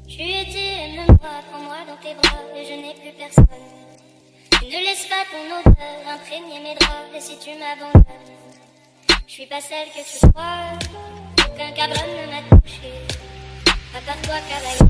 Tu étais, aime-moi, prends-moi dans tes bras et je n'ai plus personne. Tu ne laisses pas ton odeur imprégner mes draps et si tu m'abandonnes, je suis pas celle que tu crois. Aucun cabron ne m'a touché, à part toi, cavalier.